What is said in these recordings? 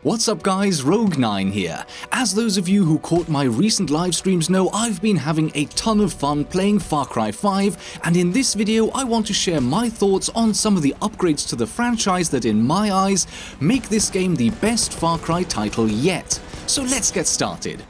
What's up guys, Rogue9 here. As those of you who caught my recent live streams know, I've been having a ton of fun playing Far Cry 5, and in this video I want to share my thoughts on some of the upgrades to the franchise that in my eyes make this game the best Far Cry title yet. So let's get started.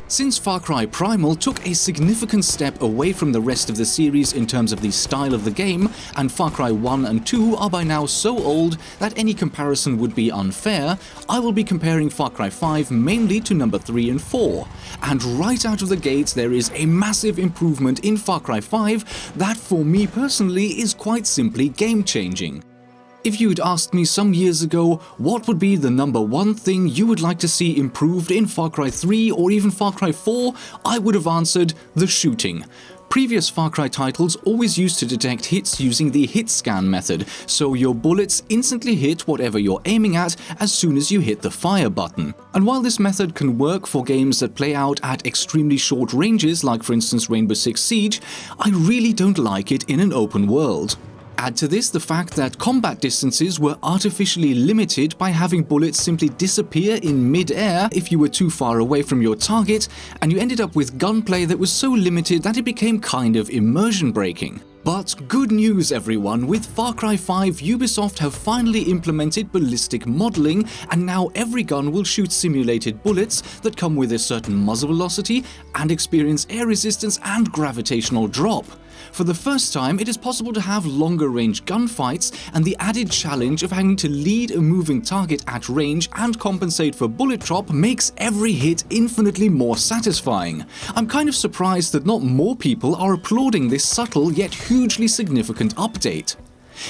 Since Far Cry Primal took a significant step away from the rest of the series in terms of the style of the game, and Far Cry 1 and 2 are by now so old that any comparison would be unfair, I will be comparing Far Cry 5 mainly to number 3 and 4. And right out of the gate there is a massive improvement in Far Cry 5 that for me personally is quite simply game-changing. If you'd asked me some years ago what would be the number one thing you would like to see improved in Far Cry 3 or even Far Cry 4, I would have answered the shooting. Previous Far Cry titles always used to detect hits using the hit scan method, so your bullets instantly hit whatever you're aiming at as soon as you hit the fire button. And while this method can work for games that play out at extremely short ranges, like for instance Rainbow Six Siege, I really don't like it in an open world. Add to this the fact that combat distances were artificially limited by having bullets simply disappear in mid-air if you were too far away from your target, and you ended up with gunplay that was so limited that it became kind of immersion breaking. But good news everyone, with Far Cry 5 Ubisoft have finally implemented ballistic modeling, and now every gun will shoot simulated bullets that come with a certain muzzle velocity and experience air resistance and gravitational drop. For the first time, it is possible to have longer range gunfights, and the added challenge of having to lead a moving target at range and compensate for bullet drop makes every hit infinitely more satisfying. I'm kind of surprised that not more people are applauding this subtle yet hugely significant update.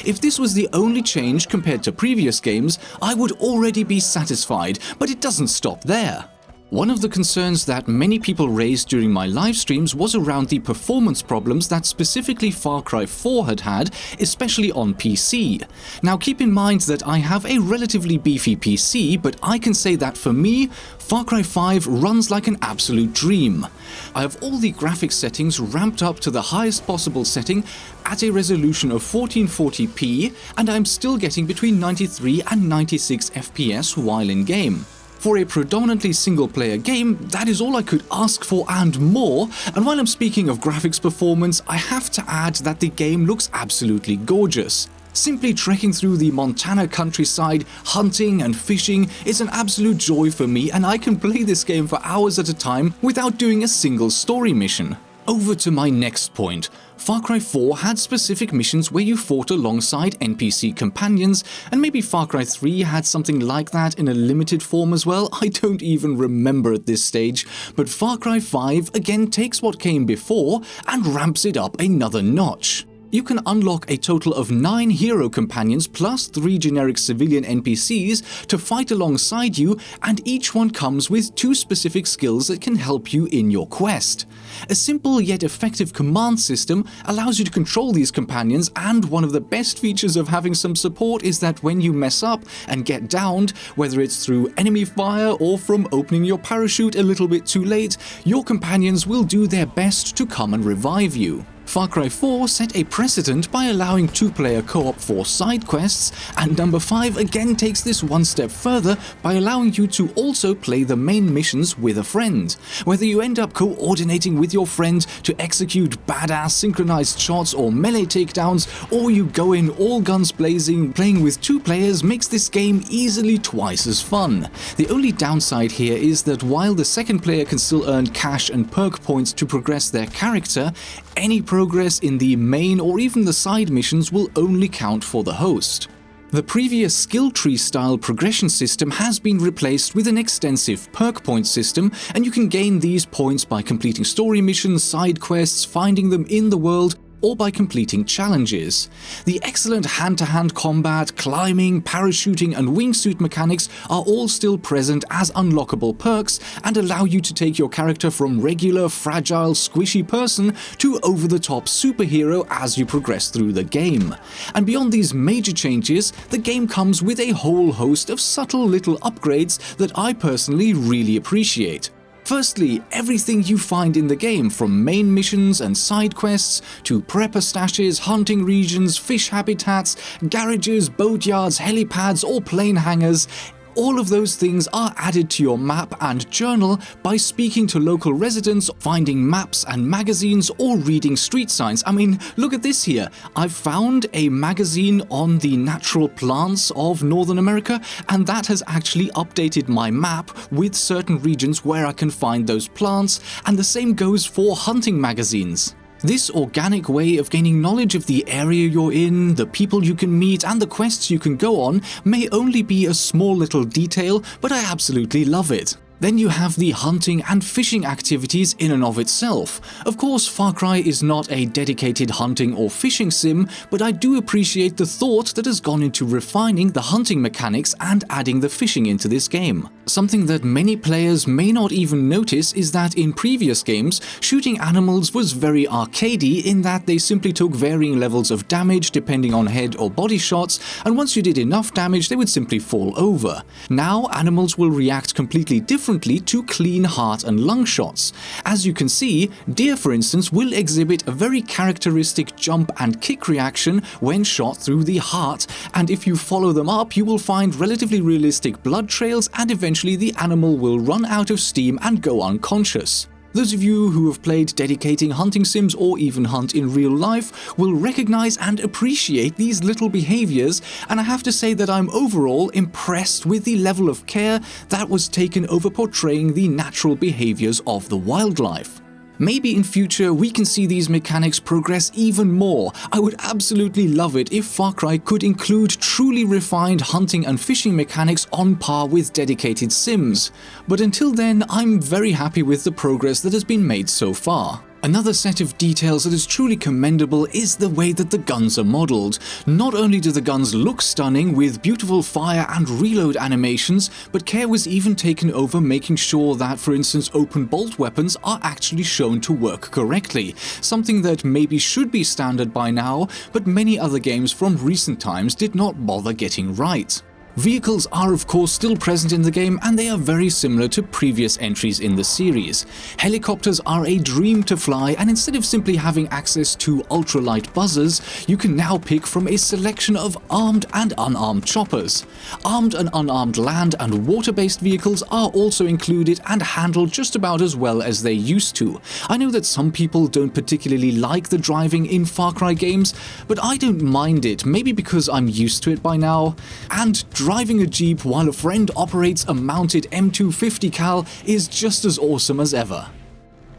If this was the only change compared to previous games, I would already be satisfied, but it doesn't stop there. One of the concerns that many people raised during my live streams was around the performance problems that specifically Far Cry 4 had, especially on PC. Now keep in mind that I have a relatively beefy PC, but I can say that for me, Far Cry 5 runs like an absolute dream. I have all the graphics settings ramped up to the highest possible setting at a resolution of 1440p, and I'm still getting between 93 and 96 FPS while in game. For a predominantly single-player game, that is all I could ask for and more, and while I'm speaking of graphics performance, I have to add that the game looks absolutely gorgeous. Simply trekking through the Montana countryside, hunting and fishing is an absolute joy for me, and I can play this game for hours at a time without doing a single story mission. Over to my next point. Far Cry 4 had specific missions where you fought alongside NPC companions, and maybe Far Cry 3 had something like that in a limited form as well, I don't even remember at this stage, but Far Cry 5 again takes what came before and ramps it up another notch. You can unlock a total of 9 hero companions plus 3 generic civilian NPCs to fight alongside you, and each one comes with 2 specific skills that can help you in your quest. A simple yet effective command system allows you to control these companions, and one of the best features of having some support is that when you mess up and get downed, whether it's through enemy fire or from opening your parachute a little bit too late, your companions will do their best to come and revive you. Far Cry 4 set a precedent by allowing 2-player co-op for side quests, and number 5 again takes this one step further by allowing you to also play the main missions with a friend. Whether you end up coordinating with your friend to execute badass synchronized shots or melee takedowns, or you go in all guns blazing, playing with 2 players makes this game easily twice as fun. The only downside here is that while the second player can still earn cash and perk points to progress their character, any progress in the main or even the side missions will only count for the host. The previous skill tree style progression system has been replaced with an extensive perk point system, and you can gain these points by completing story missions, side quests, finding them in the world, or by completing challenges. The excellent hand-to-hand combat, climbing, parachuting and wingsuit mechanics are all still present as unlockable perks and allow you to take your character from regular, fragile, squishy person to over-the-top superhero as you progress through the game. And beyond these major changes, the game comes with a whole host of subtle little upgrades that I personally really appreciate. Firstly, everything you find in the game, from main missions and side quests to prepper stashes, hunting regions, fish habitats, garages, boatyards, helipads or plane hangars, all of those things are added to your map and journal by speaking to local residents, finding maps and magazines, or reading street signs. I mean, look at this here. I've found a magazine on the natural plants of Northern America, and that has actually updated my map with certain regions where I can find those plants, and the same goes for hunting magazines. This organic way of gaining knowledge of the area you're in, the people you can meet, and the quests you can go on may only be a small little detail, but I absolutely love it. Then you have the hunting and fishing activities in and of itself. Of course, Far Cry is not a dedicated hunting or fishing sim, but I do appreciate the thought that has gone into refining the hunting mechanics and adding the fishing into this game. Something that many players may not even notice is that in previous games, shooting animals was very arcadey in that they simply took varying levels of damage depending on head or body shots, and once you did enough damage they would simply fall over. Now animals will react completely differently to clean heart and lung shots. As you can see, deer for instance will exhibit a very characteristic jump and kick reaction when shot through the heart, and if you follow them up you will find relatively realistic blood trails, and eventually the animal will run out of steam and go unconscious. Those of you who have played dedicating hunting sims or even hunt in real life will recognize and appreciate these little behaviors, and I have to say that I'm overall impressed with the level of care that was taken over portraying the natural behaviors of the wildlife. Maybe in future we can see these mechanics progress even more. I would absolutely love it if Far Cry could include truly refined hunting and fishing mechanics on par with dedicated sims. But until then, I'm very happy with the progress that has been made so far. Another set of details that is truly commendable is the way that the guns are modeled. Not only do the guns look stunning with beautiful fire and reload animations, but care was even taken over making sure that, for instance, open bolt weapons are actually shown to work correctly, something that maybe should be standard by now, but many other games from recent times did not bother getting right. Vehicles are of course still present in the game, and they are very similar to previous entries in the series. Helicopters are a dream to fly, and instead of simply having access to ultralight buzzers, you can now pick from a selection of armed and unarmed choppers. Armed and unarmed land and water-based vehicles are also included and handled just about as well as they used to. I know that some people don't particularly like the driving in Far Cry games, but I don't mind it, maybe because I'm used to it by now. And driving a Jeep while a friend operates a mounted M250 cal is just as awesome as ever.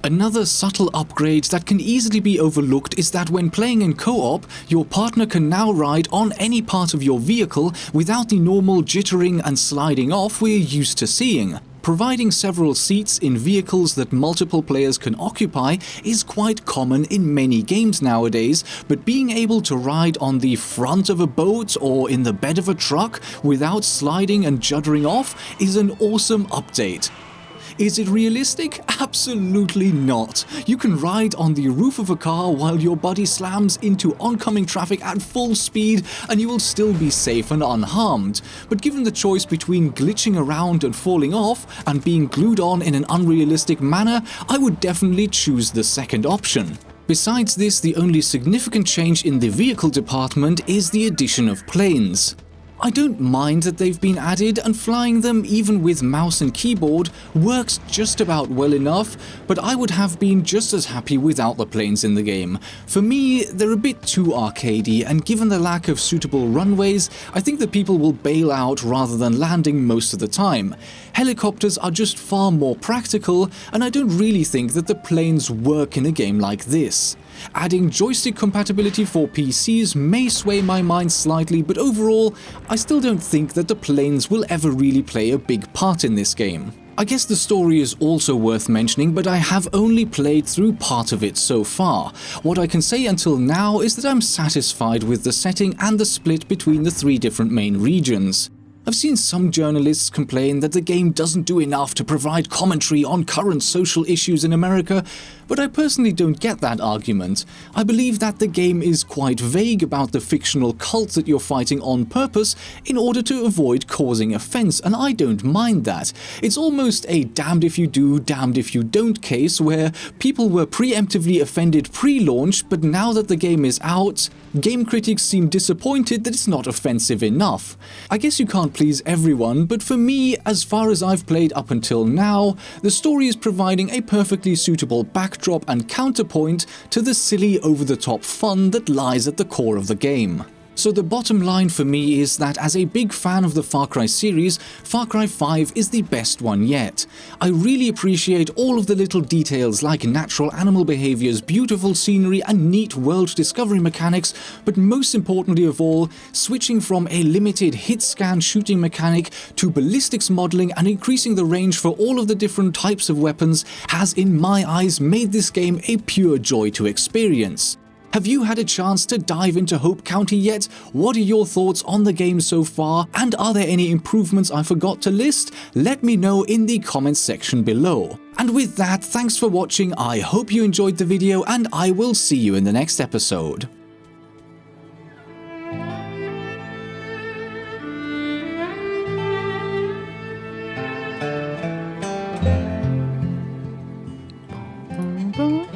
Another subtle upgrade that can easily be overlooked is that when playing in co-op, your partner can now ride on any part of your vehicle without the normal jittering and sliding off we're used to seeing. Providing several seats in vehicles that multiple players can occupy is quite common in many games nowadays, but being able to ride on the front of a boat or in the bed of a truck without sliding and juddering off is an awesome update. Is it realistic? Absolutely not. You can ride on the roof of a car while your body slams into oncoming traffic at full speed and you will still be safe and unharmed. But given the choice between glitching around and falling off and being glued on in an unrealistic manner, I would definitely choose the second option. Besides this, the only significant change in the vehicle department is the addition of planes. I don't mind that they've been added, and flying them even with mouse and keyboard works just about well enough, but I would have been just as happy without the planes in the game. For me, they're a bit too arcadey, and given the lack of suitable runways, I think that people will bail out rather than landing most of the time. Helicopters are just far more practical, and I don't really think that the planes work in a game like this. Adding joystick compatibility for PCs may sway my mind slightly, but overall, I still don't think that the planes will ever really play a big part in this game. I guess the story is also worth mentioning, but I have only played through part of it so far. What I can say until now is that I'm satisfied with the setting and the split between the three different main regions. I've seen some journalists complain that the game doesn't do enough to provide commentary on current social issues in America, but I personally don't get that argument. I believe that the game is quite vague about the fictional cult that you're fighting on purpose in order to avoid causing offense, and I don't mind that. It's almost a damned if you do, damned if you don't case where people were preemptively offended pre-launch, but now that the game is out, game critics seem disappointed that it's not offensive enough. I guess you can't please everyone, but for me, as far as I've played up until now, the story is providing a perfectly suitable backdrop and counterpoint to the silly over-the-top fun that lies at the core of the game. So the bottom line for me is that as a big fan of the Far Cry series, Far Cry 5 is the best one yet. I really appreciate all of the little details like natural animal behaviors, beautiful scenery and neat world discovery mechanics, but most importantly of all, switching from a limited hit-scan shooting mechanic to ballistics modeling and increasing the range for all of the different types of weapons has in my eyes made this game a pure joy to experience. Have you had a chance to dive into Hope County yet? What are your thoughts on the game so far? And are there any improvements I forgot to list? Let me know in the comments section below. And with that, thanks for watching, I hope you enjoyed the video and I will see you in the next episode. Bum, bum.